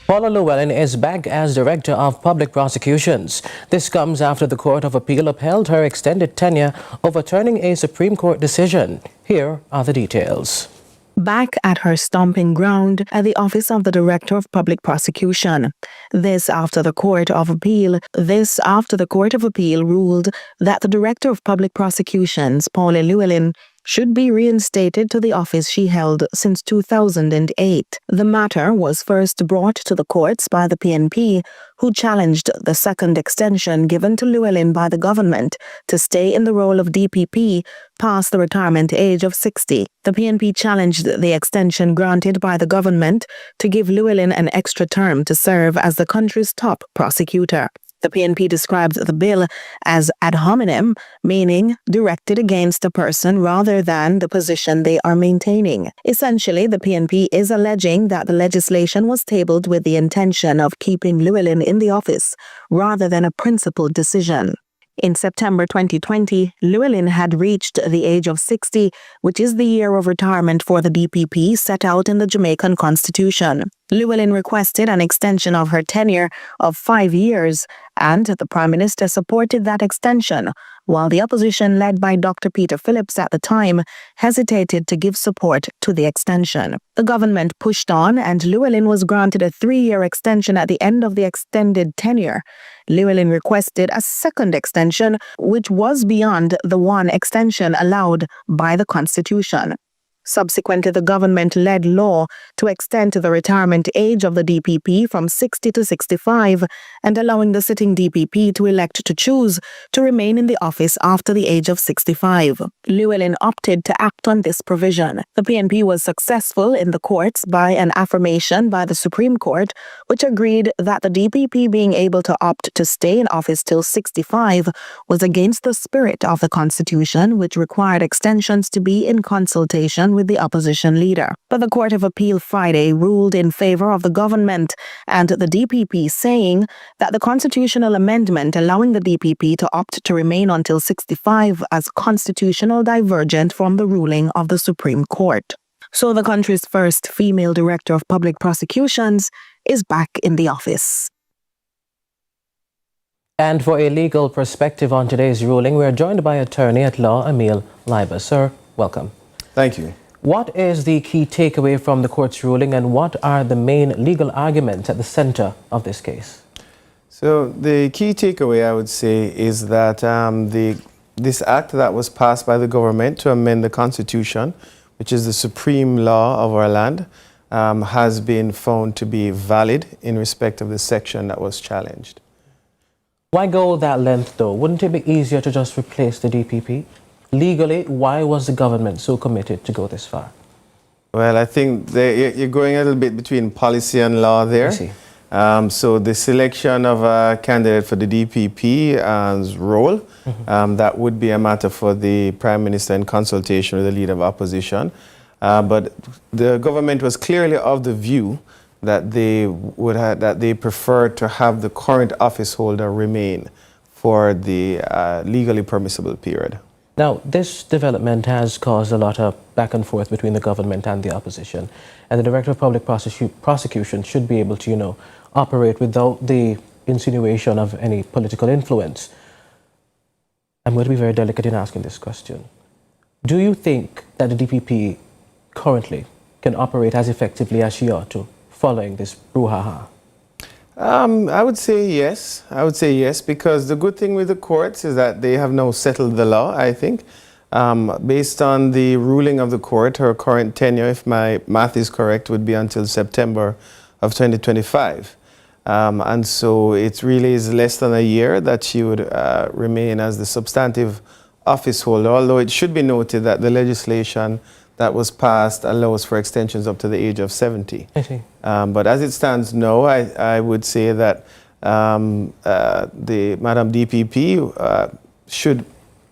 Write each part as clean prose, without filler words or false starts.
Paula Llewellyn is back as Director of Public Prosecutions. This comes after the Court of Appeal upheld her extended tenure, overturning a Supreme Court decision. Here are the details. Back at her stomping ground at the Office of the Director of Public Prosecution. This after the Court of Appeal ruled that the Director of Public Prosecutions, Paula Llewellyn, should be reinstated to the office she held since 2008. The matter was first brought to the courts by the PNP, who challenged the second extension given to Llewellyn by the government to stay in the role of DPP past the retirement age of 60. The PNP challenged the extension granted by the government to give Llewellyn an extra term to serve as the country's top prosecutor. The PNP described the bill as ad hominem, meaning directed against a person rather than the position they are maintaining. Essentially, the PNP is alleging that the legislation was tabled with the intention of keeping Llewellyn in the office rather than a principled decision. In September 2020, Llewellyn had reached the age of 60, which is the year of retirement for the DPP set out in the Jamaican Constitution. Llewellyn requested an extension of her tenure of 5 years, and the Prime Minister supported that extension, while the opposition led by Dr. Peter Phillips at the time hesitated to give support to the extension. The government pushed on, and Llewellyn was granted a 3-year extension at the end of the extended tenure. Llewellyn requested a second extension, which was beyond the 1 extension allowed by the Constitution. Subsequently, the government-led law to extend the retirement age of the DPP from 60 to 65 and allowing the sitting DPP to elect to choose to remain in the office after the age of 65. Llewellyn opted to act on this provision. The PNP was successful in the courts by an affirmation by the Supreme Court, which agreed that the DPP being able to opt to stay in office till 65 was against the spirit of the Constitution, which required extensions to be in consultation with the opposition leader. But the Court of Appeal Friday ruled in favor of the government and the DPP, saying that the constitutional amendment allowing the DPP to opt to remain until 65 as constitutional divergent from the ruling of the Supreme Court. So the country's first female Director of Public Prosecutions is back in the office. And for a legal perspective on today's ruling, we are joined by attorney at law Emil Leiber. Sir, welcome. Thank you. What is the key takeaway from the court's ruling, and what are the main legal arguments at the center of this case? So the key takeaway, I would say, is that this act that was passed by the government to amend the Constitution, which is the supreme law of our land, has been found to be valid in respect of the section that was challenged. Why go that length, though? Wouldn't it be easier to just replace the DPP? Legally, why was the government so committed to go this far? Well, I think you're going a little bit between policy and law there. I see. So the selection of a candidate for the DPP's role, that would be a matter for the Prime Minister in consultation with the Leader of Opposition. But the government was clearly of the view that they preferred to have the current office holder remain for the legally permissible period. Now, this development has caused a lot of back and forth between the government and the opposition. And the Director of Public Prosecution should be able to, operate without the insinuation of any political influence. I'm going to be very delicate in asking this question. Do you think that the DPP currently can operate as effectively as she ought to, following this brouhaha? I would say yes. I would say yes, because the good thing with the courts is that they have now settled the law, I think. Based on the ruling of the court, her current tenure, if my math is correct, would be until September of 2025. And so it really is less than a year that she would remain as the substantive office holder, although it should be noted that the legislation that was passed allows for extensions up to the age of 70. I see. But as it stands now, I would say that the Madam DPP should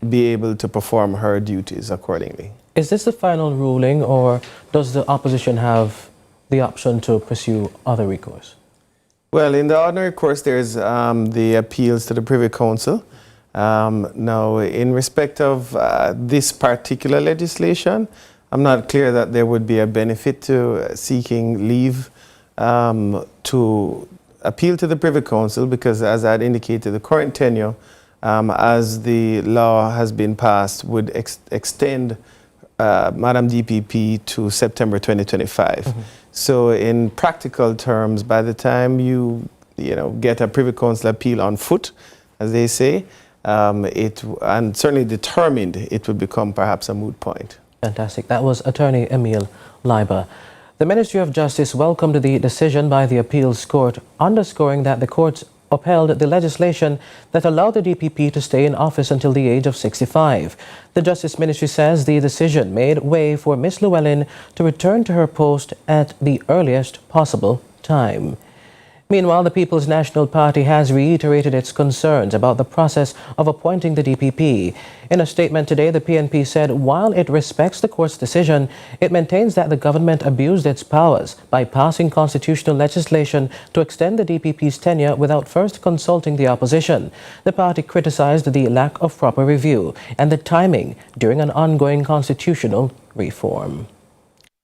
be able to perform her duties accordingly. Is this the final ruling, or does the opposition have the option to pursue other recourse? Well, in the ordinary course, there's the appeals to the Privy Council. Now, in respect of this particular legislation, I'm not clear that there would be a benefit to seeking leave to appeal to the Privy Council because, as I had indicated, the current tenure, as the law has been passed, would extend Madam DPP to September 2025. So in practical terms, by the time you get a Privy Council appeal on foot, as they say, and certainly determined, it would become perhaps a moot point. Fantastic. That was Attorney Emil Leiber. The Ministry of Justice welcomed the decision by the appeals court, underscoring that the courts upheld the legislation that allowed the DPP to stay in office until the age of 65. The Justice Ministry says the decision made way for Ms. Llewellyn to return to her post at the earliest possible time. Meanwhile, the People's National Party has reiterated its concerns about the process of appointing the DPP. In a statement today, the PNP said while it respects the court's decision, it maintains that the government abused its powers by passing constitutional legislation to extend the DPP's tenure without first consulting the opposition. The party criticized the lack of proper review and the timing during an ongoing constitutional reform.